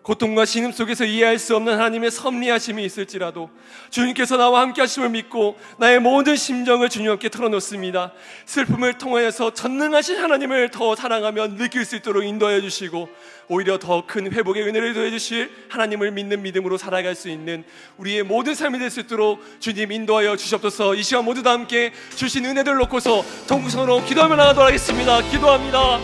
고통과 신음 속에서 이해할 수 없는 하나님의 섭리하심이 있을지라도 주님께서 나와 함께 하심을 믿고 나의 모든 심정을 주님께 털어놓습니다. 슬픔을 통하여서 전능하신 하나님을 더 사랑하며 느낄 수 있도록 인도하여 주시고 오히려 더 큰 회복의 은혜를 더해 주실 하나님을 믿는 믿음으로 살아갈 수 있는 우리의 모든 삶이 될 수 있도록 주님 인도하여 주시옵소서. 이 시간 모두 다 함께 주신 은혜들 놓고서 통구성으로 기도하며 나가도록 하겠습니다. 기도합니다.